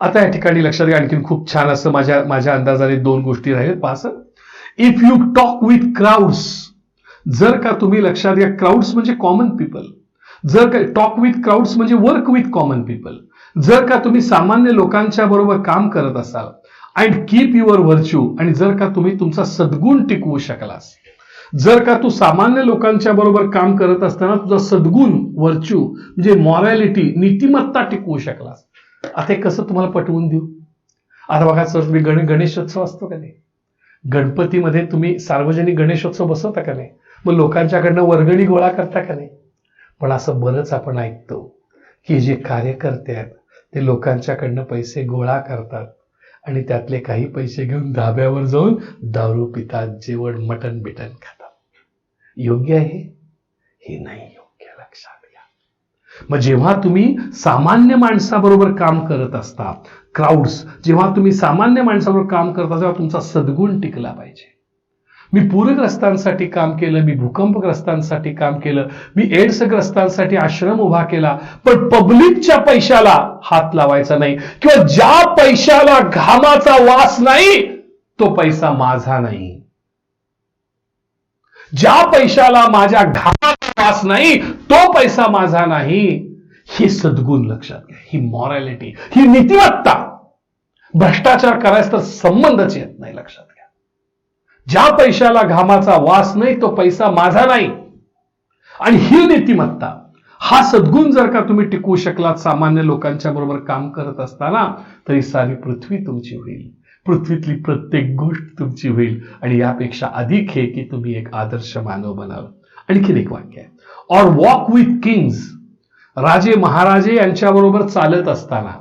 आता या ठिकाणी लक्षात घ्या, आणखीन खूप छान असं माझ्या अंदाजाने 2 गोष्टी राहील. पास, if you talk with crowds, जर का तुम्ही लक्षात घ्या, क्राऊड्स म्हणजे कॉमन पीपल, जर का टॉक विथ क्राऊड्स म्हणजे वर्क विथ कॉमन पीपल, जर का तुम्ही सामान्य लोकांच्या बरोबर काम करत असाल अँड कीप युअर व्हर्च्यू, आणि जर का तुम्ही तुमचा सद्गुण टिकवू शकलास, जर का तू सामान्य लोकांच्या बरोबर काम करत असताना तुझा सद्गुण व्हर्च्यू म्हणजे मॉरॅलिटी नीतिमत्ता टिकवू शकलास. आता हे कसं तुम्हाला पटवून देऊ? आता बघा सर, तुम्ही गणेशोत्सव असतो का नाही, गणपतीमध्ये तुम्ही सार्वजनिक गणेशोत्सव बसवता का नाही, मग लोकांच्याकडनं वर्गणी गोळा करता का नाही? पण असं बरंच आपण ऐकतो की जे कार्यकर्ते आहेत ते लोकांच्याकडनं पैसे गोळा करतात आणि त्यातले काही पैसे घेऊन धाब्यावर जाऊन दारू पितात, जेवण मटण बिटन खातात. योग्य आहे हे? नाही योग्य, लक्षात घ्या. मग जेव्हा तुम्ही सामान्य माणसाबरोबर काम करत असता, क्राऊड्स, जेव्हा तुम्ही सामान्य माणसाबरोबर काम करता तेव्हा तुमचा सद्गुण टिकला पाहिजे. मी पूरग्रस्तांसाठी काम केलं, मी भूकंपग्रस्तांसाठी काम केलं, मी एड्सग्रस्तांसाठी आश्रम उभा केला, पण पब्लिकच्या पैशाला हात लावायचा नाही, किंवा ज्या पैशाला घामाचा वास नाही तो पैसा माझा नाही, ज्या पैशाला माझ्या घामाचा वास नाही तो पैसा माझा नाही. हे सद्गुण लक्षात घ्या, ही मॉरॅलिटी, ही नीतिमत्ता. भ्रष्टाचार करायचा तर संबंधच येत नाही. लक्षात घ्या, ज्या पैशाला घामाचा वास नाही तो पैसा माझा नाही. आणि ही नीतिमत्ता, हा सद्गुण जर का तुम्ही टिकवू शकलात सामान्य लोकांच्या बरोबर काम करत असताना, तरी सारी पृथ्वी तुमची होईल, पृथ्वीतली प्रत्येक गोष्ट तुमची होईल. आणि यापेक्षा अधिक हे की तुम्ही एक आदर्श मानव बनाल. आणखीन एक वाक्य आहे, ऑर वॉक विथ किंग्स, राजे महाराजे यांच्याबरोबर चालत असताना,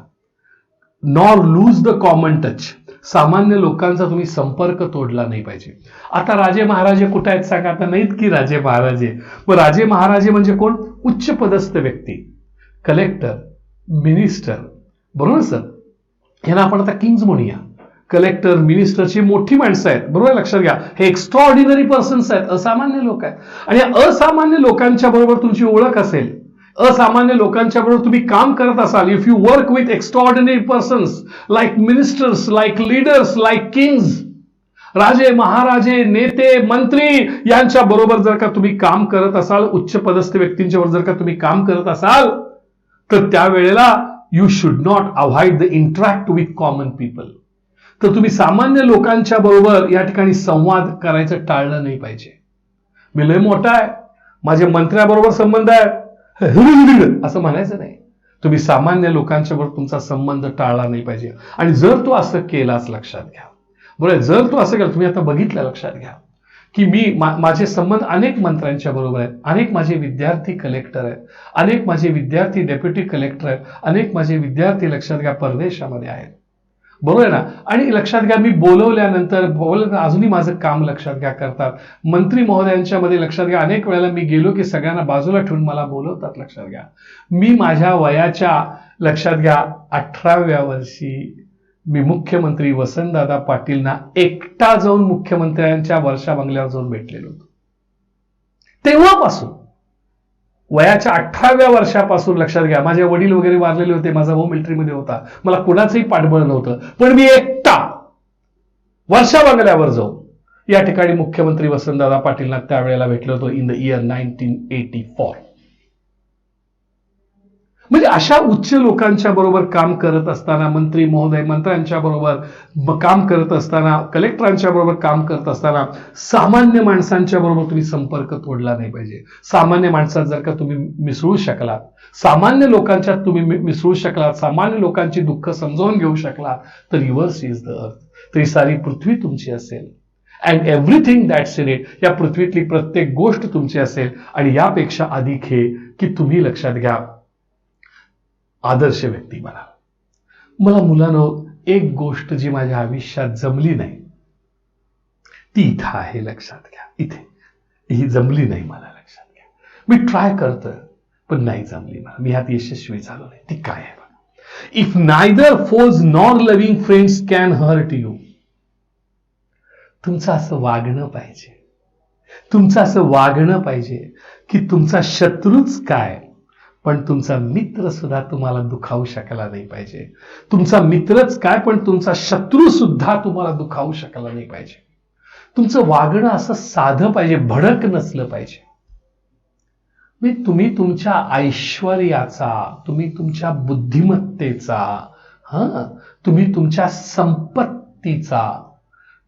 nor lose the common touch, सामान्य लोकांचा तुम्ही संपर्क तोडला नाही पाहिजे. आता राजे महाराजे कुठे आहेत सांगा? आता नाहीत की राजे महाराजे. मग राजे महाराजे म्हणजे कोण? उच्च पदस्थ व्यक्ती, कलेक्टर, मिनिस्टर, बरोबर सर? ह्यांना आपण आता किंग्ज म्हणूया. कलेक्टर, मिनिस्टरची मोठी माणसं आहेत, बरोबर? लक्षात घ्या, हे एक्स्ट्राऑर्डिनरी पर्सन्स आहेत, असामान्य लोक आहेत. आणि असामान्य लोकांच्या बरोबर तुमची ओळख असेल, असामान्य लोकांच्या बरोबर तुम्ही काम करत असाल, if you work with extraordinary persons like ministers, like leaders, like Kings, राजे महाराजे, नेते मंत्री यांच्या बरोबर जर का तुम्ही काम करत असाल, उच्च पदस्थ व्यक्तींच्या बरोबर जर का तुम्ही काम करत असाल, तर त्यावेळेला you should not avoid the interact with common people. तर तुम्ही सामान्य लोकांच्या बरोबर या ठिकाणी संवाद करायचं टाळलं नाही पाहिजे. मी लय मोठा आहे, माझ्या मंत्र्याबरोबर संबंध आहे असं म्हणायचं नाही. तुम्ही सामान्य लोकांच्या बरोबर तुमचा संबंध टाळला नाही पाहिजे. आणि जर तो असं केलाच, लक्षात घ्या, बरोबर, जर तो असं केला, तुम्ही आता बघितलं, लक्षात घ्या की मी माझे संबंध अनेक मंत्र्यांच्या बरोबर आहेत, अनेक माझे विद्यार्थी कलेक्टर आहेत, अनेक माझे विद्यार्थी डेप्युटी कलेक्टर आहेत, अनेक माझे विद्यार्थी लक्षात घ्या परदेशामध्ये आहेत, बरोबर ना? आणि लक्षात घ्या, मी बोलवल्यानंतर अजूनही माझं काम लक्षात घ्या करतात. मंत्री महोदयांच्या मध्ये लक्षात घ्या, अनेक वेळेला मी गेलो की सगळ्यांना बाजूला ठेवून मला बोलवतात. लक्षात घ्या, मी माझ्या वयाच्या लक्षात घ्या 18व्या वर्षी मी मुख्यमंत्री वसंतदादा पाटीलना एकटा जाऊन मुख्यमंत्र्यांच्या वर्षा बंगल्यावर जाऊन भेटलेलो होतो. तेव्हापासून वयाच्या 18व्या वर्षापासून लक्षात घ्या, माझे वडील वगैरे वारलेले होते, माझा भाऊ मिलिटरीमध्ये होता, मला कुणाचंही पाठबळ नव्हतं, पण मी एकटा वर्षा बंगल्यावर जाऊन या ठिकाणी मुख्यमंत्री वसंतदादा पाटीलना त्यावेळेला भेटलो होतो इन द इयर 1984. म्हणजे अशा उच्च लोकांच्या बरोबर काम करत असताना, मंत्री महोदय मंत्र्यांच्या बरोबर काम करत असताना, कलेक्टरांच्या बरोबर काम करत असताना, सामान्य माणसांच्या बरोबर तुम्ही संपर्क तोडला नाही पाहिजे. सामान्य माणसात जर का तुम्ही मिसळू शकलात, सामान्य लोकांच्यात तुम्ही मिसळू शकलात, सामान्य लोकांची दुःख समजावून घेऊ शकलात, तर युअर्स इज द अर्थ, तरी सारी पृथ्वी तुमची असेल. And everything that's in it, या पृथ्वीतली प्रत्येक गोष्ट तुमची असेल. आणि यापेक्षा अधिक हे की तुम्ही लक्षात घ्या आदर्श व्यक्ती बना. मला मुलांनो, एक गोष्ट जी माझ्या आयुष्यात जमली नाही ती इथं आहे, लक्षात घ्या. इथे ही जमली नाही मला, लक्षात घ्या. मी ट्राय करतोय पण नाही जमली मला, मी ह्यात यशस्वी झालो नाही. ती काय आहे? If neither foes nor loving friends can hurt you. तुमचं असं वागणं पाहिजे, तुमचं असं वागणं पाहिजे की तुमचा शत्रूच काय पण तुमचा मित्र सुद्धा तुम्हाला दुखावू शकला नाही पाहिजे. तुमचा मित्रच काय, पण तुमचा शत्रू सुद्धा तुम्हाला दुखावू शकला नाही पाहिजे. तुमचं वागणं असं साधं पाहिजे, भडक नसलं पाहिजे. तुम्ही तुमच्या ऐश्वर्याचा, तुम्ही तुमच्या बुद्धिमत्तेचा, तुम्ही तुमच्या संपत्तीचा,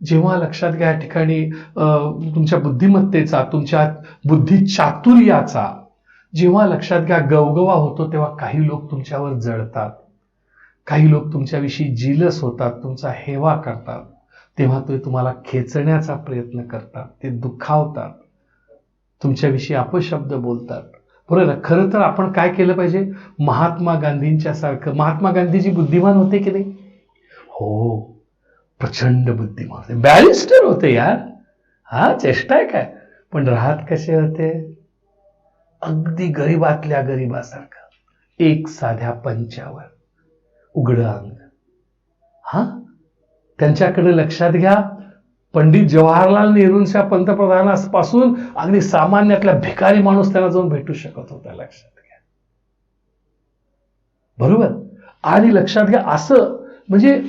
जेव्हा लक्षात घ्या या ठिकाणी तुमच्या बुद्धिमत्तेचा, तुमच्या बुद्धी चातुर्याचा जेव्हा लक्षात घ्या गवगवा होतो, तेव्हा काही लोक तुमच्यावर जळतात, काही लोक तुमच्याविषयी जिलस होतात, तुमचा हेवा करतात, तेव्हा ते तुम्हाला खेचण्याचा प्रयत्न करतात, ते दुखावतात, तुमच्याविषयी अपशब्द बोलतात. बरोबर. खरं तर आपण काय केलं पाहिजे? महात्मा गांधींच्या सारखं. महात्मा गांधीजी बुद्धिमान होते की नाही? हो, प्रचंड बुद्धिमान होते, बॅरिस्टर होते यार. चेष्टा आहे काय? पण राहत कसे होते? अगदी गरीबातल्या गरीबासारखं, एक साध्या पंचावर, उघडं अंग. त्यांच्याकडे लक्षात घ्या, पंडित जवाहरलाल नेहरूंच्या पंतप्रधानापासून अगदी सामान्यातल्या भिकारी माणूस त्यांना जाऊन भेटू शकत होता. लक्षात घ्या. बरोबर. आणि लक्षात घ्या, असं म्हणजे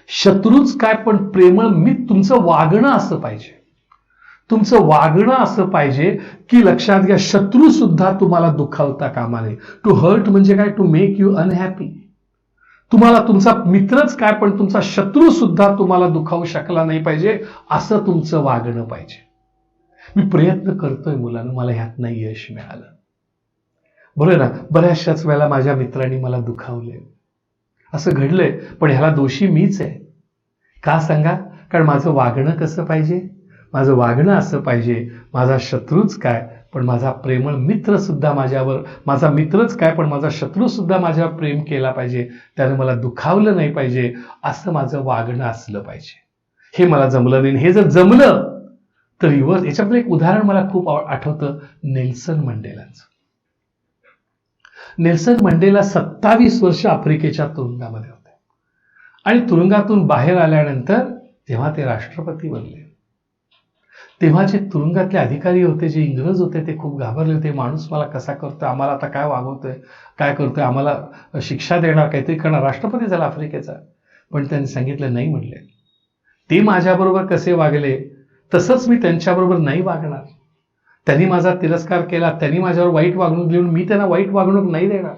शत्रूच काय, पण प्रेमळ मित्र. तुमचं वागणं असं पाहिजे, तुमचं वागणं असं पाहिजे की लक्षात घ्या, शत्रू सुद्धा तुम्हाला दुखावता कामा नये. टू हर्ट म्हणजे काय? To make you unhappy. तुम्हाला तुमचा मित्रच काय, पण तुमचा शत्रू सुद्धा तुम्हाला दुखावू शकला नाही पाहिजे, असं तुमचं वागणं पाहिजे. मी प्रयत्न करतोय मुलांना, मला ह्यात नाही यश मिळालं. बरोबर ना? बऱ्याचशाच वेळेला माझ्या मित्रांनी मला दुखावले, असं घडलंय, पण ह्याला दोषी मीच आहे. का सांगा? कारण माझं वागणं कसं पाहिजे? माझं वागणं असं पाहिजे, माझा शत्रूच काय, पण माझा प्रेमळ मित्र सुद्धा माझ्यावर, माझा मित्रच काय, पण माझा शत्रू सुद्धा माझ्यावर प्रेम केला पाहिजे, त्यानं मला दुखावलं नाही पाहिजे, असं माझं वागणं असलं पाहिजे. हे मला जमलं नाही. हे जर जमलं तर याच्यातलं एक उदाहरण मला खूप आठवतं, नेल्सन मंडेलाचं. नेल्सन मंडेला 27 वर्ष आफ्रिकेच्या तुरुंगामध्ये होते आणि तुरुंगातून बाहेर आल्यानंतर जेव्हा ते राष्ट्रपती बनले, तेव्हा जे तुरुंगातले अधिकारी होते, जे इंग्रज होते, ते खूप घाबरले होते. माणूस मला कसा करतोय, आम्हाला आता काय वागवतोय, काय करतोय, आम्हाला शिक्षा देणार, काहीतरी करणार. राष्ट्रपती झाला आफ्रिकेचा. पण त्यांनी सांगितलं नाही, म्हणले ते माझ्याबरोबर कसे वागले तसंच मी त्यांच्याबरोबर नाही वागणार. त्यांनी माझा तिरस्कार केला, त्यांनी माझ्यावर वाईट वागणूक देऊन मी त्यांना वाईट वागणूक नाही देणार.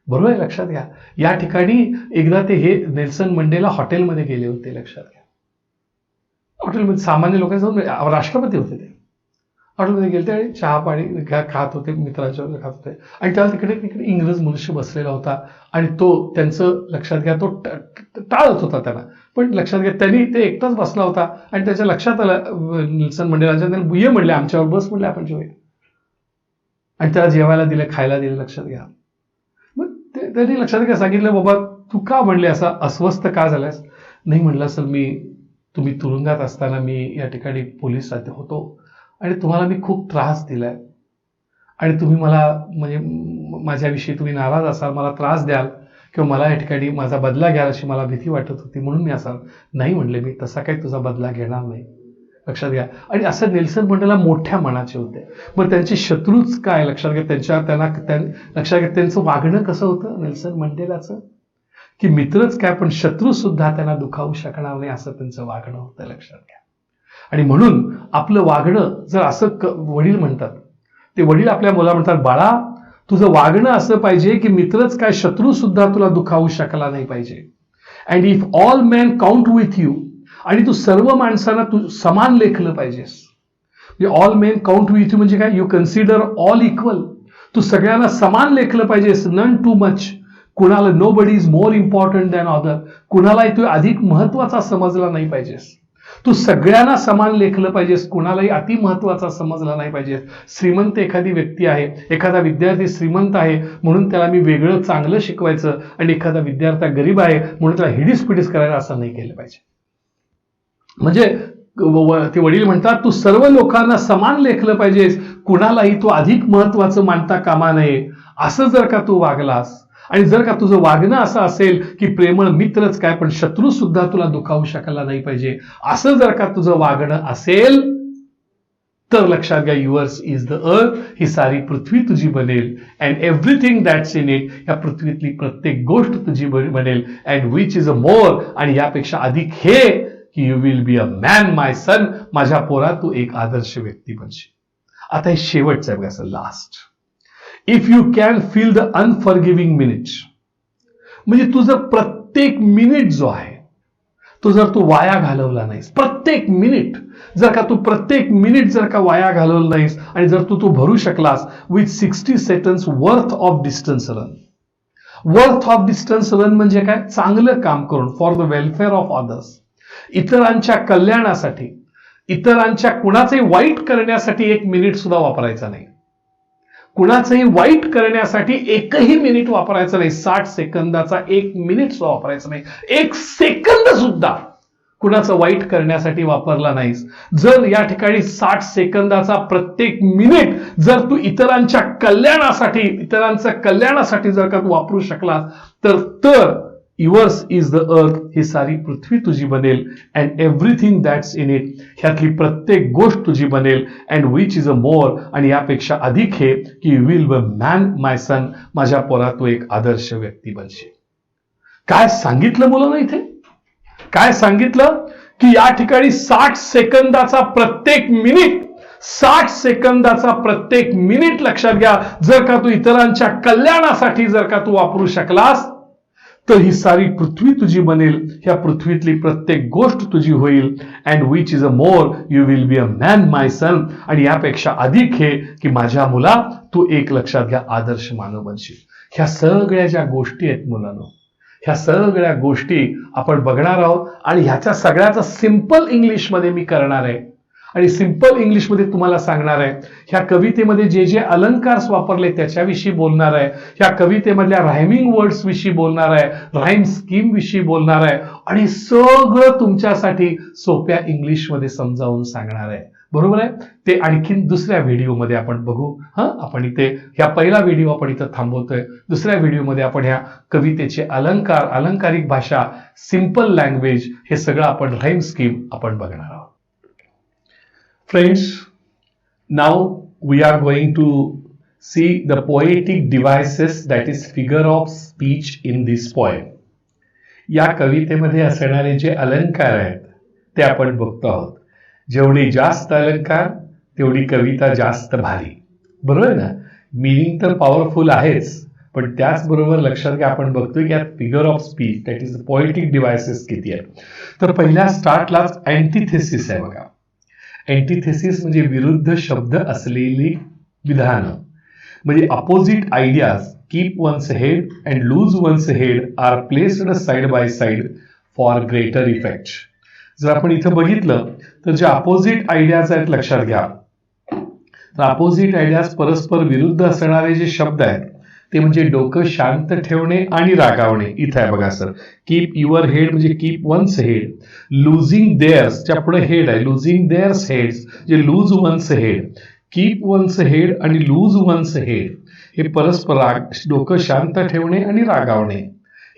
बरोबर आहे? लक्षात घ्या. या ठिकाणी एकदा ते हे नेल्सन मंडेला हॉटेलमध्ये गेले होते. लक्षात घ्या, हॉटेलमध्ये सामान्य लोकांसोबत, राष्ट्रपती होते ते, हॉटेलमध्ये गेले आणि चहा पाणी खात होते, मित्रांच्या खात होते, आणि त्याला तिकडे इंग्रज मनुष्य बसलेला होता आणि तो त्यांचं लक्षात घ्या, तो टाळत होता त्यांना. पण लक्षात घ्या, त्यांनी ते एकटाच बसला होता आणि त्याच्या लक्षात आलं नेल्सन मंडेलाच्या, त्यांनी ये म्हणले आमच्यावर, बस म्हणले आपण जेवूया, आणि त्याला जेवायला दिलं, खायला दिलं. लक्षात घ्या. मग त्यांनी लक्षात घ्या सांगितलं, बाबा तू का म्हणले असा अस्वस्थ का झालास? नाही म्हणलं, सर तुम्ही तुरुंगात असताना मी या ठिकाणी पोलीस होतो आणि तुम्हाला मी खूप त्रास दिलाय आणि तुम्ही मला म्हणजे माझ्याविषयी तुम्ही नाराज असाल, मला त्रास द्याल किंवा मला या ठिकाणी माझा बदला घ्याल अशी मला भीती वाटत होती, म्हणून मी असा नाही म्हणले, मी तसा काही तुझा बदला घेणार नाही. लक्षात घ्या. आणि असं नेल्सन मंडेला मोठ्या मनाचे होते. मग त्यांचे शत्रूच काय? लक्षात घ्या, त्यांना लक्षात घ्या, त्यांचं वागणं कसं होतं नेल्सन मंडेलाचं, की मित्रच काय, पण शत्रू सुद्धा त्यांना दुखावू शकणार नाही, असं त्यांचं वागणं होतं. लक्षात घ्या. आणि म्हणून आपलं वागणं जर असं वडील म्हणतात, ते वडील आपल्या मुलाला म्हणतात, बाळा तुझं वागणं असं पाहिजे की मित्रच काय, शत्रू सुद्धा तुला दुखावू शकला नाही पाहिजे. And if all man count with you, आणि तू सर्व माणसांना तू समान लेखलं पाहिजेस. All men count with you म्हणजे काय? You consider all equal. तू सगळ्यांना समान लेखलं पाहिजेस, नन टू मच. कुणाला nobody is more important than other, कुणालाही तू अधिक महत्वाचा समजला नाही पाहिजेस. तू सगळ्यांना समान लेखलं पाहिजेस, कुणालाही अति महत्वाचा समजला नाही पाहिजेस. श्रीमंत एखादी व्यक्ती आहे, एखादा विद्यार्थी श्रीमंत आहे म्हणून त्याला मी वेगळं चांगलं शिकवायचं, आणि एखादा विद्यार्थी गरीब आहे म्हणून त्याला हिडीस पिडीस करायला, असं नाही केलं पाहिजे. म्हणजे ते वडील म्हणतात, तू सर्व लोकांना समान लेखलं पाहिजेस, कुणालाही तू अधिक महत्वाचं मानता कामा नये. असं जर का तू वागलास, आणि जर का तुझं वागणं असं असेल की प्रेमळ मित्रच काय, पण शत्रू सुद्धा तुला दुखावू शकला नाही पाहिजे, असं जर का तुझं वागणं असेल, तर लक्षात घ्या, युअर्स इज द अर्थ, ही सारी पृथ्वी तुझी बनेल, and everything that's in it, या पृथ्वीतली प्रत्येक गोष्ट तुझी बनेल, अँड विच इज अ मोर, आणि यापेक्षा अधिक हे की you will be a man my son, माझ्या पोरा तू एक आदर्श व्यक्ती बनशील. आता हे शेवटचं आहे बघा sir, last. If you can feel the unforgiving minute, म्हणजे तू जर प्रत्येक मिनिट जो आहे तो जर तू वाया घालवला नाहीस, प्रत्येक मिनिट जर का तू प्रत्येक मिनिट जर का वाया घालवलं नाहीस, आणि जर तू भरू शकलास with 60 seconds worth of distance run. Worth of distance run म्हणजे काय? चांगलं काम करून, for the welfare of others, इतरांच्या कल्याणासाठी, इतरांच्या कुणाचंही वाईट करण्यासाठी एक मिनिट सुद्धा वापरायचा नाही, कुणाचंही वाईट करण्यासाठी एकही मिनिट वापरायचं नाही. 60 सेकंदाचा एक मिनिट सुद्धा वापरायचं नाही, एक सेकंद सुद्धा कुणाचं वाईट करण्यासाठी वापरला नाहीस. जर या ठिकाणी 60 सेकंदाचा प्रत्येक मिनिट जर तू इतरांच्या कल्याणासाठी जर का तू वापरू शकलास, तर युअर्स इज द अर्थ, ही सारी पृथ्वी तुझी बनेल, and everything that's in it, ह्यातली प्रत्येक गोष्ट तुझी बनेल, अँड विच इज अ मोर, आणि यापेक्षा अधिक हे की you will be man my son, माझ्या पोरा तू एक आदर्श व्यक्ती बनशील. काय सांगितलं मुलांना इथे? काय सांगितलं की या ठिकाणी 60 सेकंदाचा प्रत्येक मिनिट, 60 सेकंदाचा प्रत्येक मिनिट लक्षात घ्या, जर का तू इतरांच्या कल्याणासाठी जर का तू वापरू शकलास, तर ही सारी पृथ्वी तुझी बनेल, ह्या पृथ्वीतली प्रत्येक गोष्ट तुझी होईल, and which is a more you will be a man my son, आणि यापेक्षा अधिक हे की माझ्या मुला तू एक लक्षात घ्या आदर्श मानव बनशील. ह्या सगळ्या ज्या गोष्टी आहेत मुलांनो, ह्या सगळ्या गोष्टी आपण बघणार आहोत, आणि ह्याच्या सगळ्याचा सिंपल इंग्लिशमध्ये मी करणार आहे, आणि सिंपल इंग्लिशमध्ये तुम्हाला सांगणार आहे. ह्या कवितेमध्ये जे जे अलंकार वापरले त्याच्याविषयी बोलणार आहे, ह्या कवितेमधल्या रायमिंग वर्ड्स विषयी बोलणार आहे, राईम स्कीम विषयी बोलणार आहे, आणि सगळं तुमच्यासाठी सोप्या इंग्लिशमध्ये समजावून सांगणार आहे. बरोबर आहे? ते आणखीन दुसऱ्या व्हिडिओमध्ये आपण बघू. आपण इथे ह्या पहिला व्हिडिओ आपण इथं थांबवतोय. दुसऱ्या व्हिडिओमध्ये आपण ह्या कवितेचे अलंकार, अलंकारिक भाषा, सिंपल लँग्वेज, हे सगळं आपण राईम स्कीम आपण बघणार आहोत. Friends, now we are going to see the poetic devices, that is figure of speech in this poem. या कवितेमध्ये असणारे जे अलंकार आहेत ते आपण बघतो आहोत. जेवढे जास्त अलंकार तेवढी कविता जास्त भारी. बरोबर आहे ना? मीनिंग तर पॉवरफुल आहेच, पण त्याचबरोबर लक्षात घ्या आपण बघतोय की यात figure of speech, that is poetic devices किती आहेत. तर पहिल्या स्टार्टलाच अँटिथेसिस आहे बघा. अँटिथेसिस म्हणजे विरुद्ध शब्द असलेली विधानं, म्हणजे opposite ideas keep one's head and lose one's head are placed side by side for greater effect. जर आपण इथं बघितलं तर जे अपोजिट आयडियाज आहेत लक्षात घ्या, तर अपोजिट आयडियाज परस्पर विरुद्ध असणारे जे शब्द आहेत ते म्हणजे डोकं शांत ठेवणे आणि रागावणे. इथे आहे बघा सर, कीप युअर हेड म्हणजे keep one's head, losing theirs च्या पुढे हेड आहे, लुझिंग देअर्स हेड्स जे lose one's head, keep one's head आणि लूज वन्स हेड हे परस्पर डोकं शांत ठेवणे आणि रागावणे,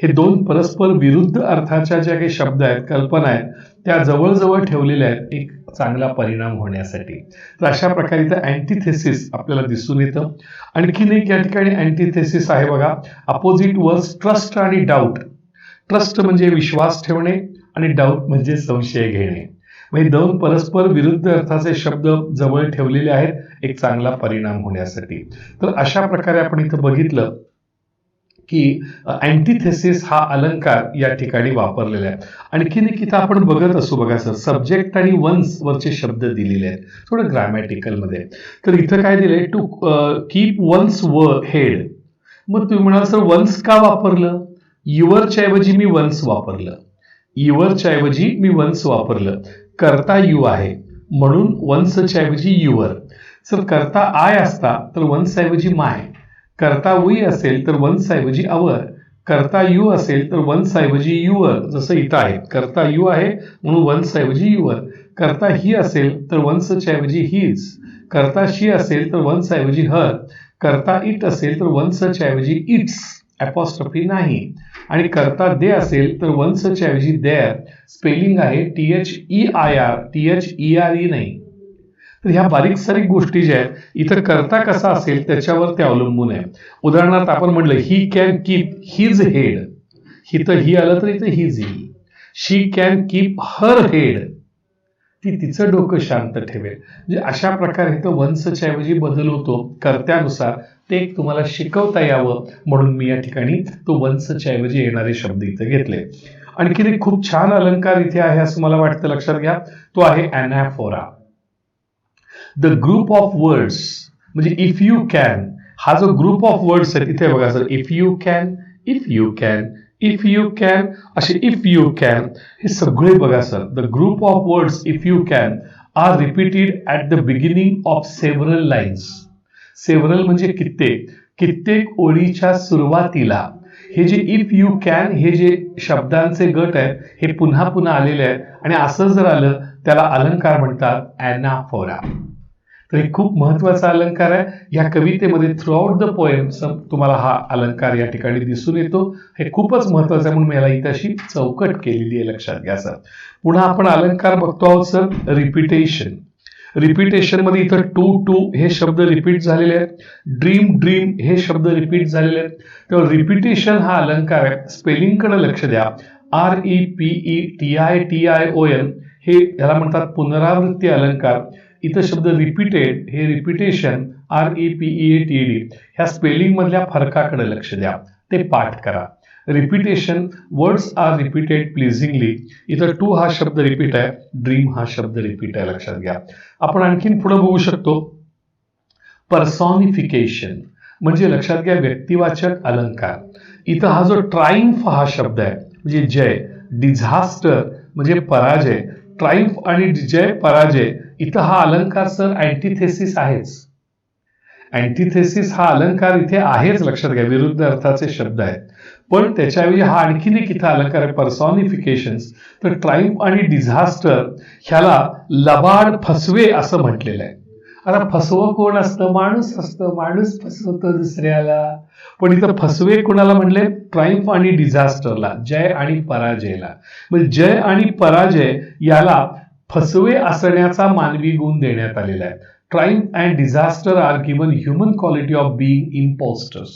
हे दोन परस्पर विरुद्ध अर्थाच्या ज्या काही शब्द आहेत, कल्पना आहेत, त्या जवळजवळ ठेवलेल्या आहेत एक चांगला परिणाम होण्यासाठी. तर अशा प्रकारे इथं अँटिथेसिस आपल्याला दिसून येतं. आणखीन एक या ठिकाणी अँटिथेसिस आहे बघा, अपोजिट वर्ड्स ट्रस्ट आणि डाऊट. ट्रस्ट म्हणजे विश्वास ठेवणे आणि डाऊट म्हणजे संशय घेणे, म्हणजे दोन परस्पर विरुद्ध अर्थाचे शब्द जवळ ठेवलेले आहेत एक चांगला परिणाम होण्यासाठी. तर अशा प्रकारे आपण इथं बघितलं की अँटिथेसिस हा अलंकार या ठिकाणी वापरलेला आहे. आणखीन एक इथं आपण बघत असू बघा सर, सब्जेक्ट आणि वन्स वरचे शब्द दिलेले आहेत थोडं ग्रामॅटिकल मध्ये. तर इथं काय दिलंय, टू कीप वन्स हेड. मग तुम्ही म्हणाल सर वन्स का वापरलं? युअरच्या ऐवजी मी वन्स वापरलं, युअरच्या ऐवजी मी वन्स वापरलं. कर्ता यू आहे म्हणून वन्सच्या ऐवजी युअर. सर कर्ता आय असता तर वन्स ऐवजी माय, कर्ता वी असेल तर वन्स ऐवजी अवर, कर्ता यू असेल तर वन्स ऐवजी युअर, जसं इथं आहे कर्ता यू आहे म्हणून वन्स ऐवजी युअर. कर्ता ही असेल तर वन्सच्या ऐवजी हीज, कर्ता शी असेल तर वन्स ऐवजी हर, कर्ता इट असेल तर वन्सच्या ऐवजी इट्स, अपॉस्ट्रफी नाही, आणि कर्ता दे असेल तर वन्सच्या ऐवजी देअर. स्पेलिंग आहे THEIR, THERE नाही. तर ह्या बारीक सारीक गोष्टी ज्या आहेत इथं करता कसा असेल त्याच्यावर ते अवलंबून आहे. उदाहरणार्थ आपण म्हणलं he can keep his head, इथं ही आलं तर इथं हिज येईल. शी कॅन कीप हर हेड, ती तिचं डोकं शांत ठेवेल. म्हणजे अशा प्रकारे इथं वन्सच्या ऐवजी बदल होतो कर्त्यानुसार. ते एक तुम्हाला शिकवता यावं म्हणून मी या ठिकाणी तो वन्सच्या ऐवजी येणारे शब्द इथं घेतले. आणखीन एक खूप छान अलंकार इथे आहे असं मला वाटतं, लक्षात घ्या. तो आहे anaphora. The group of words, म्हणजे इफ यू कॅन, हा जो ग्रुप ऑफ वर्ड्स आहे तिथे बघा sir, if you can, if you can, if you can, असे इफ यू कॅन हे सगळे बघा sir. The group of words if you can are repeated at the beginning of several lines. Several म्हणजे कित्येक, कित्येक ओळीच्या सुरुवातीला हे जे इफ यू कॅन हे जे शब्दांचे गट आहेत हे पुन्हा पुन्हा आलेले आहेत आणि असं जर आलं त्याला अलंकार म्हणतात अॅनाफोरा. तर हे खूप महत्वाचा अलंकार आहे. या कवितेमध्ये थ्रूआउट द पोएम तुम्हाला हा अलंकार या ठिकाणी दिसून येतो. हे खूपच महत्वाचं आहे म्हणून मी याला इथे अशी चौकट केलेली आहे, लक्षात घ्या सर. पुन्हा आपण अलंकार बघतो आहोत सर, रिपिटेशन. रिपिटेशन मध्ये इथं टू टू हे शब्द रिपीट झालेले आहेत, ड्रीम ड्रीम हे शब्द रिपीट झालेले आहेत. तेव्हा रिपिटेशन हा अलंकार आहे. स्पेलिंगकडे लक्ष द्या. REPETITION हे याला म्हणतात पुनरावृत्ती अलंकार. इथं शब्द रिपीटेड हे रिपिटेशन REPEATED ह्या स्पेलिंग मधल्या फरकाकडे लक्ष द्या, ते पाठ करा. Repetition, words are repeated pleasingly. इथं टू हा शब्द रिपीट आहे, ड्रीम हा शब्द रिपीट आहे, लक्षात घ्या. आपण आणखीन पुढे बघू शकतो पर्सॉनिफिकेशन, म्हणजे लक्षात घ्या व्यक्तिवाचक अलंकार. इथं हा जो ट्रायम्फ हा शब्द आहे म्हणजे जय, डिझास्टर म्हणजे पराजय, ट्रायम्फ आणि जय पराजय, इथं हा अलंकार सर अँटिथेसिस आहेच. अँटिथेसिस हा अलंकार इथे आहेच, लक्षात घ्या. विरुद्ध अर्थाचे शब्द आहेत, पण त्याच्याऐवजी हा आणखीन एक इथं अलंकार आहे पर्सॉनिफिकेशन. तर ट्रायम्फ आणि डिझास्टर ह्याला लबाड फसवे असं म्हटलेलं आहे. आता फसवं कोण असतं? माणूस असतं, माणूस फसवतो दुसऱ्याला. पण इथं फसवे कोणाला म्हणले? ट्रायम्फ आणि डिझास्टरला, जय आणि पराजयला. म्हणजे जय आणि पराजय याला फसवे असण्याचा मानवी गुण देण्यात आलेला आहे. Triumph and disaster are given human quality of being impostors.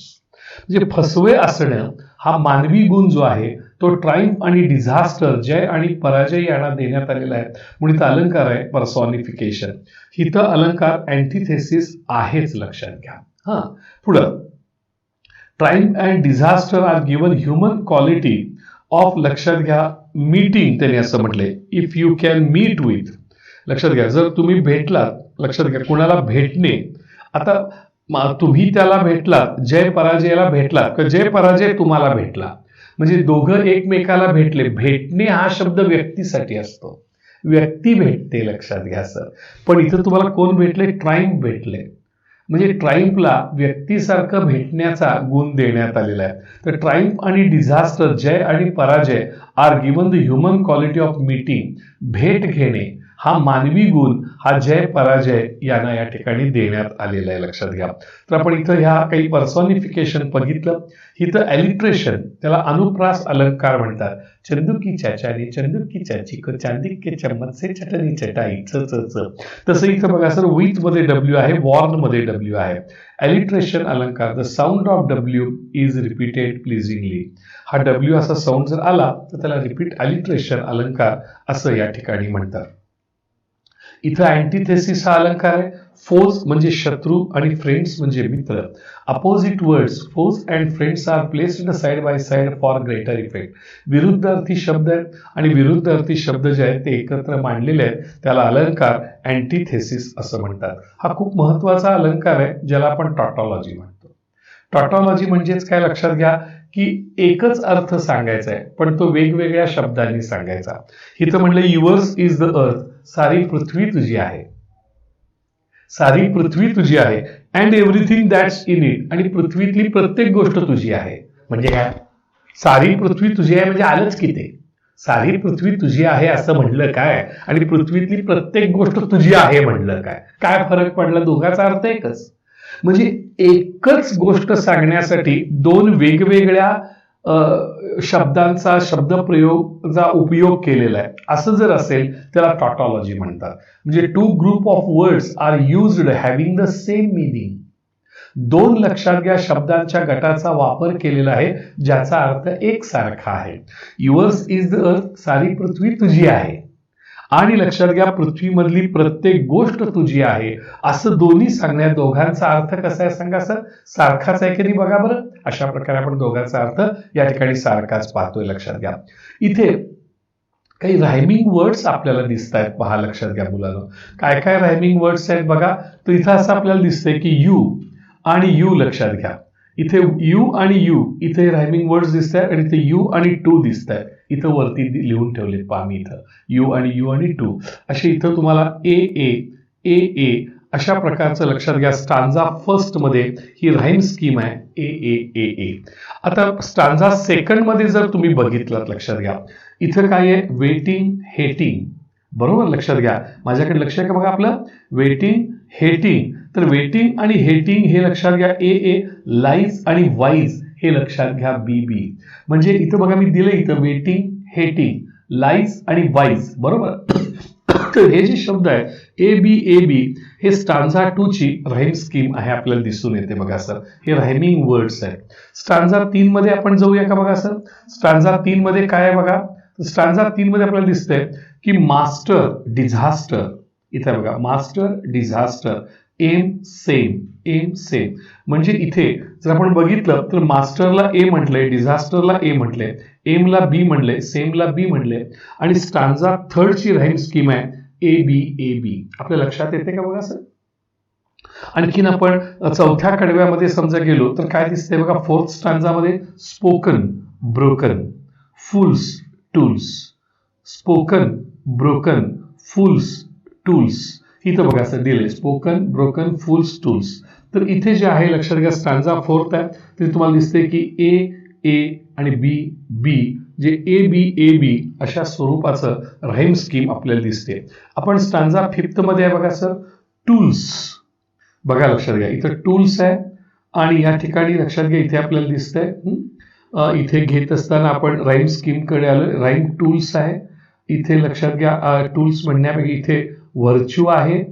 म्हणजे फसवे असणं हा मानवी गुण जो आहे तो ट्रायम्फ आणि डिझास्टर, जय आणि पराजय यांना देण्यात आलेला आहे. म्हणून इथं अलंकार आहे पर्सॉनिफिकेशन. इथं अलंकार अँटिथेसिस आहेच, लक्षात घ्या. हा पुढं triumph and disaster are given human quality of, लक्षात घ्या, मीटिंग. त्याने असं म्हटलंय if you can meet with. लक्षात घ्या, जर तुम्ही भेटलात, लक्षात घ्या, कुणाला भेटणे. आता तुम्ही त्याला भेटलात, जय पराजयाला भेटलात, का जय पराजय तुम्हाला भेटला, म्हणजे दोघं एकमेकाला भेटले. भेटणे हा शब्द व्यक्तीसाठी असतो, व्यक्ती भेटते, लक्षात घ्या सर. पण इथं तुम्हाला कोण भेटले? ट्रायम्फ भेटले. म्हणजे ट्रायम्फला व्यक्तीसारखं भेटण्याचा गुण देण्यात आलेला आहे. तर ट्रायम्फ आणि डिझास्टर, जय आणि पराजय, are given the human quality of meeting, भेट घेणे हा मानवी गुण हा जय पराजय यांना या ठिकाणी देण्यात आलेला आहे, लक्षात घ्या. तर आपण इथं ह्या काही पर्सॉनिफिकेशन बघितलं. इथं एलिट्रेशन, त्याला अनुप्रास अलंकार म्हणतात. चंदू की चाचाने चंदू की चाची को चांदी के चम्मच से चटणी चटाई च च च. तसं इथं बघा सर, विथ मध्ये डब्ल्यू आहे, वॉर्न मध्ये डब्ल्यू आहे. एलिट्रेशन अलंकार, the sound of W is repeated pleasingly. हा डब्ल्यू असा साऊंड जर आला तर त्याला रिपीट एलिट्रेशन अलंकार असं या ठिकाणी म्हणतात. इथं अँटिथेसिस हा अलंकार आहे. फोज म्हणजे शत्रू आणि फ्रेंड्स म्हणजे मित्र. Opposite words foes and friends are placed side by side for greater effect. विरुद्ध अर्थी शब्द आहेत आणि विरुद्ध अर्थी शब्द जे आहेत ते एकत्र मांडलेले आहेत, त्याला अलंकार अँटिथेसिस असं म्हणतात. हा खूप महत्वाचा अलंकार आहे ज्याला आपण टॉटॉलॉजी म्हणतो. टॉटॉलॉजी म्हणजेच काय, लक्षात घ्या की एकच अर्थ सांगायचा आहे पण तो वेगवेगळ्या शब्दांनी सांगायचा. इथं म्हणलं युअर्स इज द अर्थ, सारी पृथ्वी तुझी आहे, सारी पृथ्वी तुझी आहे. And everything that's in it, आणि पृथ्वीतली प्रत्येक गोष्ट तुझी आहे. म्हणजे काय, सारी पृथ्वी तुझी आहे म्हणजे आलंच की ते, सारी पृथ्वी तुझी आहे असं म्हणलं काय आणि पृथ्वीतली प्रत्येक गोष्ट तुझी आहे म्हणलं काय, काय फरक पडला? दोघाचा अर्थ एकच. म्हणजे एकच गोष्ट सांगण्यासाठी दोन वेगवेगळ्या शब्दांचा शब्दप्रयोगचा उपयोग केलेला आहे असं जर असेल त्याला टॉटॉलॉजी म्हणतात. म्हणजे two group of words are used having the same meaning. दोन लक्षात घ्या शब्दांच्या गटाचा वापर केलेला आहे ज्याचा अर्थ एकसारखा आहे. युअर्स इज द अर्थ, सारी पृथ्वी तुझी आहे. आणि लक्षात घ्या पृथ्वीमधली प्रत्येक गोष्ट तुझी आहे असं दोन्ही सांगण्यात दोघांचा अर्थ कसा आहे सांगा सर? सारखाच आहे की नाही बघा बरं. अशा प्रकारे आपण दोघांचा अर्थ या ठिकाणी सारखाच पाहतोय. लक्षात घ्या इथे काही रायमिंग वर्ड्स आपल्याला दिसत आहेत. पहा लक्षात घ्या मुलांनो, काय काय रायमिंग वर्ड्स आहेत बघा. तर इथं असं आपल्याला दिसतंय की यू आणि यू. लक्षात घ्या इथे यू आणि यू इथे रायमिंग वर्ड्स दिसत आहेत आणि इथे यू आणि टू दिसत आहेत. इथं वरती लिहून ठेवलेत पहा मी इथं यू आणि टू असे. इथं तुम्हाला ए ए ए अशा प्रकारचं लक्षात घ्या. स्टांजा फर्स्ट मध्ये ही राईम स्कीम आहे ए ए. आता स्टांजा सेकंड मध्ये जर तुम्ही बघितलं लक्षात घ्या इथं काय आहे? Waiting hating. बरोबर लक्षात घ्या. माझ्याकडे लक्ष आहे का बघा आपलं? Waiting hating. तर वेटिंग आणि हेटिंग हे लक्षात घ्या ए. लाईज आणि वाईज हे लक्षात घ्या बी. म्हणजे इथं बघा मी दिलं इथं वेटिंग हेटिंग लाईज आणि वाईज. बरोबर. तर हे जे शब्द आहे ए बी हे स्टांजा 2 ची राईम स्कीम आहे आपल्याला दिसून येते बघा सर. हे रायमिंग वर्ड्स आहेत. स्टांजा 3 मध्ये आपण जाऊया का बघा सर? स्टांजा 3 मध्ये काय आहे बघा? स्टांजा 3 मध्ये आपल्याला दिसतंय की मास्टर डिझास्टर. इथे बघा मास्टर डिझास्टर एम सेम. म्हणजे इथे जर आपण बघितलं तर मास्टरला ए म्हटलंय, डिझास्टरला ए म्हटलंय, एमला बी म्हणलंय, सेमला बी म्हणलंय. आणि स्टांजा 3 ची राईम स्कीम आहे ए बी. आपल्या लक्षात येते का बघा सर? आणखीन आपण चौथ्या कडव्यामध्ये समजा गेलो तर काय दिसतंय बघा? फोर्थ स्टांजामध्ये spoken broken fools tools. Spoken broken fools tools. इथं बघा सर दिले स्पोकन ब्रोकन फुल्स टूल्स. तर इथे जे आहे लक्षात घ्या स्टांजा 4th आहे ते तुम्हाला दिसते की ए आणि बी जे ए बी अशा स्वरूपाचं राईम स्कीम आपल्याला दिसते. आपण स्टांजा 5th मध्ये आहे बघा सर टूल्स. बघा लक्षात घ्या इथं टूल्स आहे आणि या ठिकाणी लक्षात घ्या इथे आपल्याला दिसतंय इथे घेत असताना आपण राईम स्कीम कडे आलो. राईम टूल्स आहे इथे लक्षात घ्या. टूल्स म्हणण्यापैकी इथे व्हर्च्यू आहे,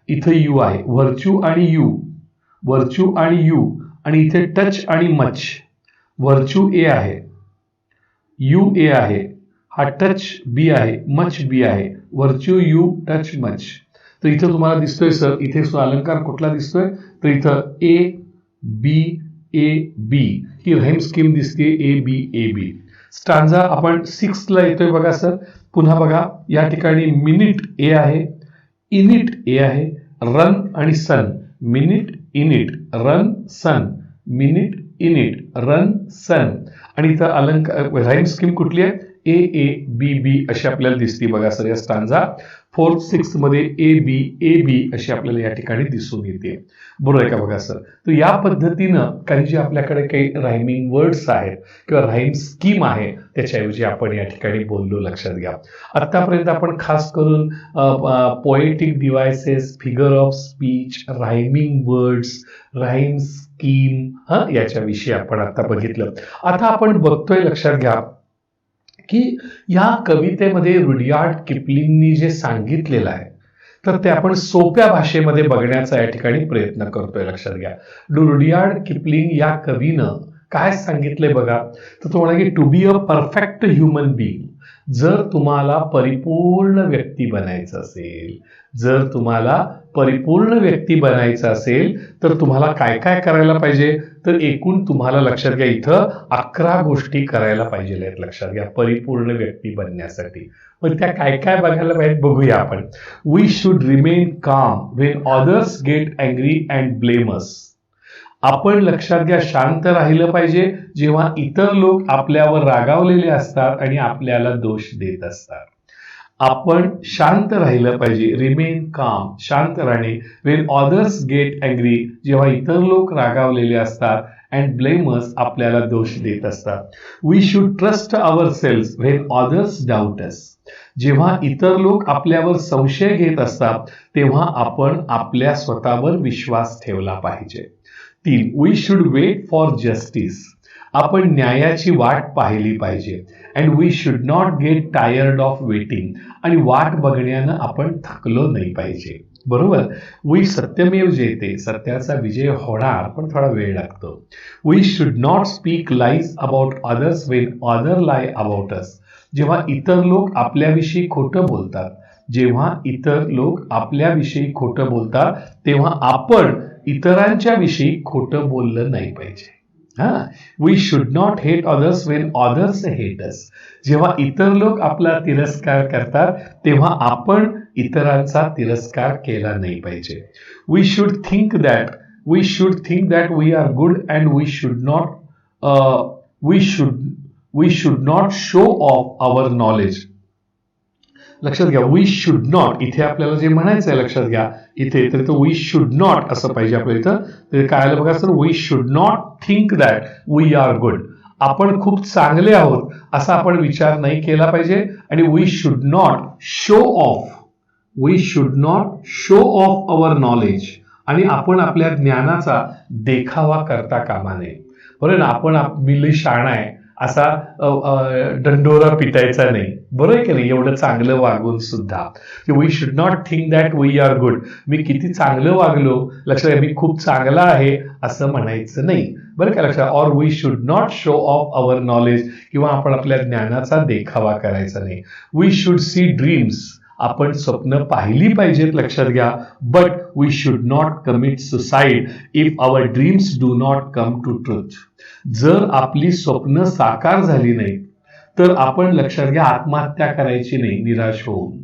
इथे यू आहे. व्हर्च्यू आणि यू आणि इथे टच आणि मच. व्हर्च्यू ए आहे, यू ए आहे, हा टच बी आहे, मच बी आहे. Virtue you touch much. तर इथं तुम्हाला दिसतोय सर इथे अलंकार कुठला दिसतोय? तर इथं A B he rhyme scheme दिसते ए बी. स्टांजा आपण 6th ला येतोय बघा सर. पुन्हा बघा या ठिकाणी मिनिट ए आहे, इनिट ए आहे, रन आणि सन. मिनिट इनिट रन सन, मिनिट इनिट रन सन. आणि इथं अलंकार राईम स्कीम कुठली आहे? ए बी अशी आपल्याला दिसते बघा सर या स्टांजा 4th 6th मध्ये ए बी अशी आपल्याला या ठिकाणी दिसून येते. बरोबर आहे का बघा सर? तर या पद्धतीनं काही जे आपल्याकडे काही रायमिंग वर्ड्स आहेत किंवा राईम स्कीम आहे त्याच्याऐवजी आपण या ठिकाणी बोललो. लक्षात घ्या आतापर्यंत आपण खास करून poetic devices, figure of speech, rhyming words, rhyme scheme याच्याविषयी आपण आता बघितलं. आता आपण बघतोय लक्षात घ्या की या कवितेमध्ये रुडयार्ड किपलिंगनी जे सांगितलेलं आहे तर ते आपण सोप्या भाषेमध्ये बघण्याचा या ठिकाणी प्रयत्न करतोय. लक्षात घ्या रुडयार्ड किपलिंग या कवीनं काय सांगितलंय बघा. तर तो म्हणा की to be a perfect human being. जर तुम्हाला परिपूर्ण व्यक्ती बनायचं असेल, तर तुम्हाला काय काय करायला पाहिजे? तर एकूण तुम्हाला लक्षात घ्या इथं 11 गोष्टी करायला पाहिजे आहेत. लक्षात घ्या परिपूर्ण व्यक्ती बनण्यासाठी. पण त्या काय काय बघायला पाहिजे बघूया आपण. We should remain calm when others get angry and blame us. आपण लक्षात घ्या शांत राहिलं पाहिजे जेव्हा इतर लोक आपल्यावर रागावलेले असतात आणि आपल्याला दोष देत असतात. आपण शांत राहिलं पाहिजे. रिमेन काम शांत राहणे. वेन अदर्स गेट अँग्री जेव्हा इतर लोक रागावलेले असतात अँड ब्लेम अस आपल्याला दोष देत असतात. We should trust our self when others doubt us. जेव्हा इतर लोक आपल्यावर संशय घेत असतात तेव्हा आपण आपल्या स्वतःवर विश्वास ठेवला पाहिजे. 3. We should wait for justice. आपण न्यायाची वाट पाहिली पाहिजे. And we should not get tired of waiting. आणि वाट बघण्यानं आपण थकलो नाही पाहिजे. बरोबर. वी सत्यमेव जयते. सत्याचा विजय होणार पण थोडा वेळ लागतो. We should not speak lies about others when other lie about us. जेव्हा इतर लोक आपल्याविषयी खोटं बोलतात, जेव्हा इतर लोक आपल्याविषयी खोटं बोलतात, तेव्हा आपण इतरांच्या विषयी खोटं बोललं नाही पाहिजे. We should not hate others when others hate us. जेव्हा इतर लोक आपला तिरस्कार करतात, तेव्हा आपण इतरांचा तिरस्कार केला नाही पाहिजे. We should think that we are good and we should not show off our knowledge. लक्षात घ्या, वी शुड नॉट, इथे आपल्याला जे म्हणायचं आहे लक्षात घ्या, इथे तर वी शुड नॉट असं पाहिजे आपल्या इथं. तर काय आलं बघा sir, we should not think that we are good. आपण खूप चांगले आहोत असा आपण विचार नाही केला पाहिजे. आणि we should not show off our knowledge. आणि आपण आपल्या ज्ञानाचा देखावा करता कामा नये. बरोबर ना. आपण मी लई शाणा आहे असा दंडोरा पिटायचा नाही. बरोबर आहे की नाही. एवढं चांगलं वागून सुद्धा we should not think that we are good. मी किती चांगलं वागलो, लक्षात घ्या, मी खूप चांगला आहे असं म्हणायचं नाही. बरं का लक्षात. Or we should not show off our knowledge. किंवा आपण आपल्या ज्ञानाचा देखावा करायचा नाही. We should see dreams. आपण स्वप्न पाहिली पाहिजेत, लक्षात घ्या. But we should not commit suicide if our dreams do not come to truth. जर आपली स्वप्न साकार झाली नाही तर आपण, लक्षात घ्या, आत्महत्या करायची नाही निराश होऊन.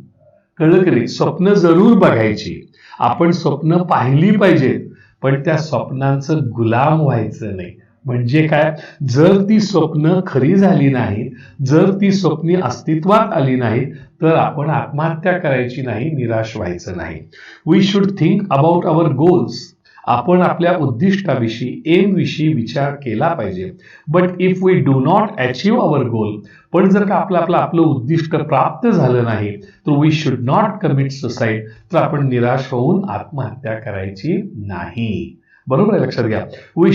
कळलं की नाही. स्वप्न जरूर बघायची. आपण स्वप्न पाहिली पाहिजेत, पण त्या स्वप्नांचं गुलाम व्हायचं नाही. म्हणजे काय, जर ती स्वप्न खरी झाली नाहीत, जर ती स्वप्ने अस्तित्वात आली नाहीत, तर आपण आत्महत्या करायची नाही, निराश व्हायचं नाही. We should think about our goals. आपण आपल्या उद्दिष्टाविषयी, एम विषयी विचार केला पाहिजे. But if we do not achieve our goal. पण जर का आपलं उद्दिष्ट प्राप्त झालं नाही तर we should not commit suicide. तर आपण निराश होऊन आत्महत्या करायची नाही. बरोबर आहे, लक्षात घ्या. We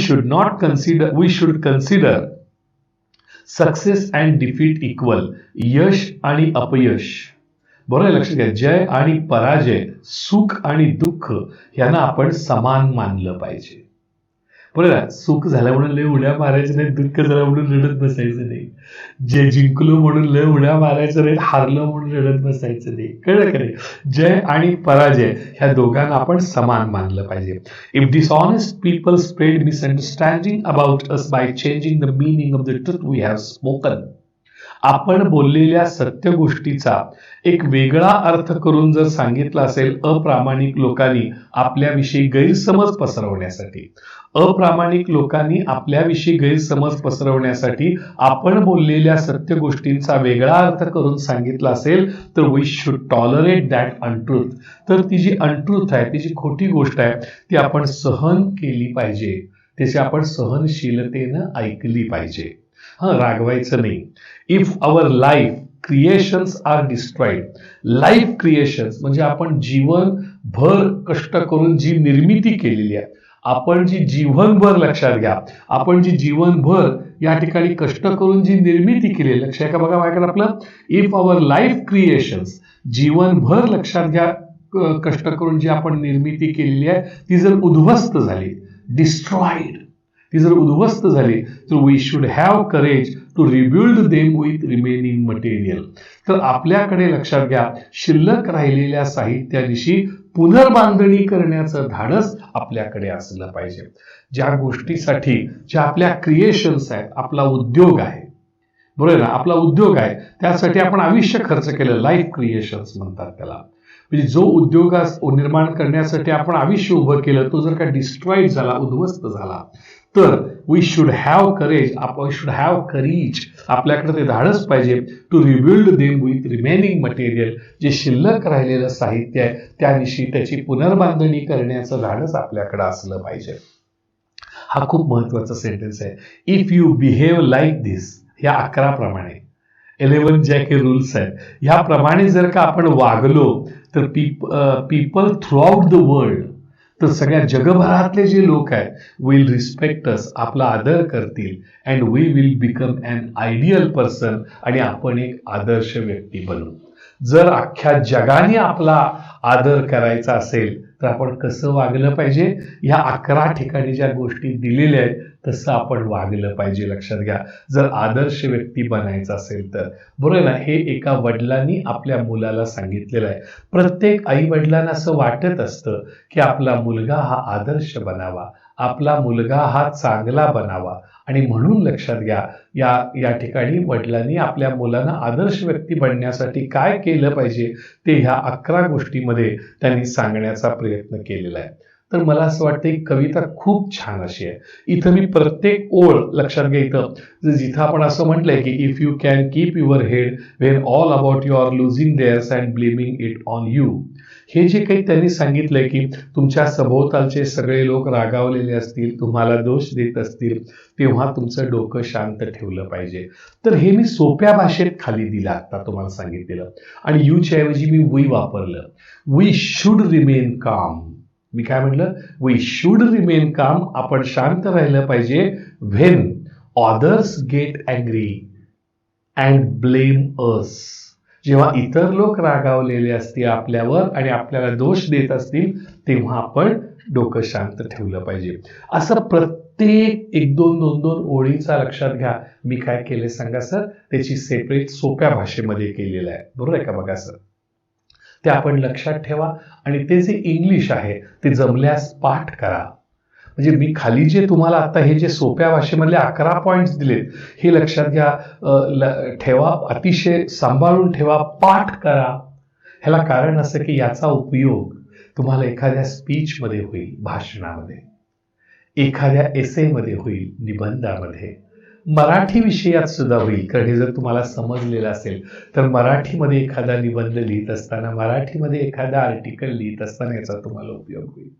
should consider success and defeat equal. यश आणि अपयश, बरोबर आहे, लक्षात घ्या, जय आणि पराजय, सुख आणि दुःख यांना आपण समान मानलं पाहिजे. बरोबर. सुख झालं म्हणून लय उड्या मारायचं नाही, दुःख झालं म्हणून रडत बसायचं नाही, जे जिंकलो म्हणून लय उड्या मारायचं नाही, हारलो म्हणून रडत बसायचं नाही. कळलं का नाही. जय आणि पराजय ह्या दोघांना आपण समान मानलं पाहिजे. If dishonest people spread misunderstanding about us by changing the meaning of the truth we have spoken. आपण बोललेल्या सत्य गोष्टीचा एक वेगळा अर्थ करून जर सांगितला असेल अप्रामाणिक लोकांनी आपल्याविषयी गैरसमज पसरवण्यासाठी आपण बोललेल्या सत्य गोष्टींचा वेगळा अर्थ करून सांगितला असेल तर we should tolerate that untruth. तर ती जी अनट्रूथ आहे, ती जी खोटी गोष्ट आहे, ती आपण सहन केली पाहिजे. त्याची आपण सहनशीलतेनं ऐकली पाहिजे. रागवायचं नाही. If our life creations are destroyed. Life creations म्हणजे आपण जीवनभर कष्ट करून जी निर्मिती केलेली आहे, आपण जी जीवनभर, लक्षात घ्या, आपण जी जीवनभर या ठिकाणी कष्ट करून जी निर्मिती केली, लक्षात का बघा माझ्याकडे आपलं. इफ अवर लाईफ क्रिएशन्स, जीवनभर, लक्षात घ्या, कष्ट करून जी आपण निर्मिती केलेली आहे ती जर उद्ध्वस्त झाली, डिस्ट्रॉइड, ती जर उद्ध्वस्त झाली, तर we should have courage to rebuild them with remaining material. तर आपल्याकडे, लक्षात घ्या, शिल्लक राहिलेल्या साहित्यानिशी पुनर्बांधणी करण्याचं धाडस आपल्याकडे असलं पाहिजे. ज्या गोष्टीसाठी, ज्या आपल्या क्रिएशन्स आहेत, आपला उद्योग आहे, बरोबर ना, आपला उद्योग आहे, त्यासाठी आपण आयुष्य खर्च केलं, लाईफ क्रिएशन्स म्हणतात त्याला. म्हणजे जो उद्योग निर्माण करण्यासाठी आपण आयुष्य उभं केलं, तो जर का डिस्ट्रॉइड झाला, उद्ध्वस्त झाला, तर वी शुड हॅव करेज, आपल्याकडे ते धाडस पाहिजे to rebuild them with remaining material. जे शिल्लक राहिलेलं साहित्य आहे त्याविषयी त्याची पुनर्बांधणी करण्याचं धाडस आपल्याकडे असलं पाहिजे. हा खूप महत्वाचा सेंटेन्स आहे. इफ यू बिहेव लाईक दिस, ह्या 11 प्रमाणे 11 ज्या काही रूल्स आहेत, ह्याप्रमाणे जर का आपण वागलो तर people through out the world, तर सगळ्या जगभरातले जे लोक आहेत विल रिस्पेक्ट अस, आपला आदर करतील, and we will become an ideal person, आणि आपण एक आदर्श व्यक्ती बनू. जर अख्ख्या जगाने आपला आदर करायचा असेल तर आपण कसं वागलं पाहिजे? ह्या 11 ठिकाणी ज्या गोष्टी दिलेल्या आहेत तसं आपण वागलं पाहिजे. लक्षात घ्या, जर आदर्श व्यक्ती बनायचं असेल तर. बरोबर ना? हे एका वडिलांनी आपल्या मुलाला सांगितलेलं आहे. प्रत्येक आई वडिलांना असं वाटत असतं की आपला मुलगा हा आदर्श बनावा, आपला मुलगा हा चांगला बनावा, आणि म्हणून लक्षात घ्या, या ठिकाणी वडिलांनी आपल्या मुलांना आदर्श व्यक्ती बनण्यासाठी काय केलं पाहिजे ते ह्या 11 गोष्टीमध्ये त्यांनी सांगण्याचा प्रयत्न केलेला आहे. तर मला असं वाटतं ही कविता खूप छान अशी आहे. इथं मी प्रत्येक ओळ लक्षात घ्या, इथं जिथं आपण असं म्हटलंय की if you can keep your head when all about you are losing theirs and blaming it on you, हे जे काही त्यांनी सांगितलंय की तुमच्या सभोवतालचे सगळे लोक रागावलेले असतील, तुम्हाला दोष देत असतील, तेव्हा तुमचं डोकं शांत ठेवलं पाहिजे. तर हे मी सोप्या भाषेत खाली दिलं, आता तुम्हाला सांगितलेलं, आणि यूच्या ऐवजी मी वी वापरलं. We should remain calm. मी काय म्हटलं? वी शुड रिमेन काम. आपण शांत राहिलं पाहिजे. When others get angry and blame us. जेव्हा इतर लोक रागावलेले असतील आपल्यावर आणि आपल्याला दोष देत असतील तेव्हा आपण डोकं शांत ठेवलं पाहिजे. असं प्रत्येक 1-2 ओळीचा लक्षात घ्या मी काय केले सांगा सर, त्याची सेपरेट सोप्या भाषेमध्ये केलेलं आहे. बरोबर आहे का? बघा सर, ते आपण लक्षात ठेवा, आणि ते जे इंग्लिश आहे ते जमल्यास पाठ करा. म्हणजे मी खाली जे तुम्हाला आता हे जे सोप्या भाषेमधले 11 पॉइंट्स दिलेत हे लक्षात घ्या, ठेवा, अतिशय सांभाळून ठेवा, पाठ करा. ह्याला कारण असं की याचा उपयोग तुम्हाला एखाद्या स्पीचमध्ये होईल, भाषणामध्ये, एखाद्या एसेमध्ये होईल, निबंधामध्ये, मराठी विषयात सुद्धा होईल. कारण हे जर तुम्हाला समजलेलं असेल तर मराठीमध्ये एखादा निबंध लिहित असताना, मराठीमध्ये एखादा आर्टिकल लिहित असताना याचा तुम्हाला उपयोग होईल.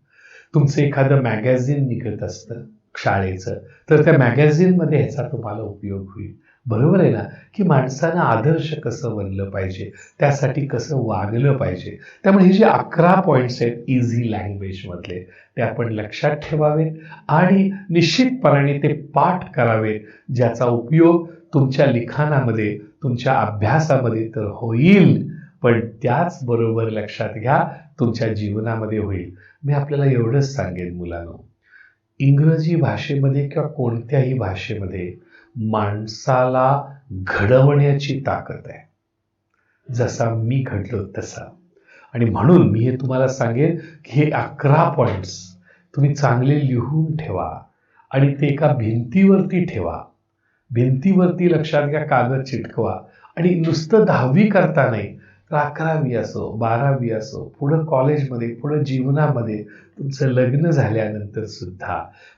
तुमचं एखादं मॅगॅझिन निघत असतं शाळेचं, तर त्या मॅगॅझिनमध्ये ह्याचा तुम्हाला उपयोग होईल. बरोबर आहे ना? की माणसानं आदर्श कसं बनलं पाहिजे, त्यासाठी कसं वागलं पाहिजे. त्यामुळे हे जे 11 पॉइंट्स आहेत इझी लँग्वेज मधले ते आपण लक्षात ठेवावे आणि निश्चितपणाने ते पाठ करावे, ज्याचा उपयोग तुमच्या लिखाणामध्ये, तुमच्या अभ्यासामध्ये तर होईल, पण त्याचबरोबर लक्षात घ्या तुमच्या जीवनामध्ये होईल. मी आपल्याला एवढंच सांगेन मुलांनो, इंग्रजी भाषेमध्ये किंवा कोणत्याही भाषेमध्ये माणसाला घडवण्याची ताकद आहे, जसा मी घडलो तसा. आणि म्हणून मी हे तुम्हाला सांगेन की हे 11 पॉइंट्स तुम्ही चांगले लिहून ठेवा आणि ते एका भिंतीवरती ठेवा. भिंतीवरती लक्षात घ्या कागद चिटकवा, आणि नुसतं 10वी करता नाही तर 11वी असो, 12वी असो, पुढं कॉलेजमध्ये, पुढं जीवनामध्ये, तुमचं लग्न झाल्यानंतर सुद्धा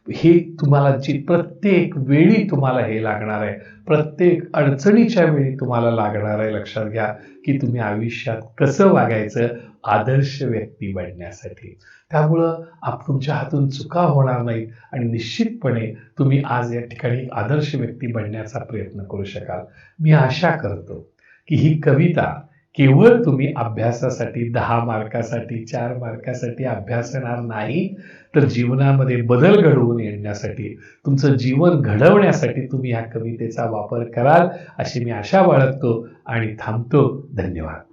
हे तुम्हाला प्रत्येक वेळी तुम्हाला हे लागणार आहे, प्रत्येक अडचणीच्या वेळी तुम्हाला लागणार आहे. लक्षात घ्या की तुम्ही आयुष्यात कसं वागायचं आदर्श व्यक्ती बनण्यासाठी. त्यामुळं तुमच्या हातून चुका होणार नाहीत आणि निश्चितपणे तुम्ही आज या ठिकाणी आदर्श व्यक्ती बनण्याचा प्रयत्न करू शकाल. मी आशा करतो की ही कविता केवळ तुम्ही अभ्यासासाठी 10 मार्कासाठी 4 मार्कासाठी अभ्यासणार नाही, तर जीवनामध्ये बदल घडवून येण्यासाठी, तुमचं जीवन घडवण्यासाठी तुम्ही ह्या कवितेचा वापर कराल अशी मी आशा बाळगतो आणि थांबतो. धन्यवाद.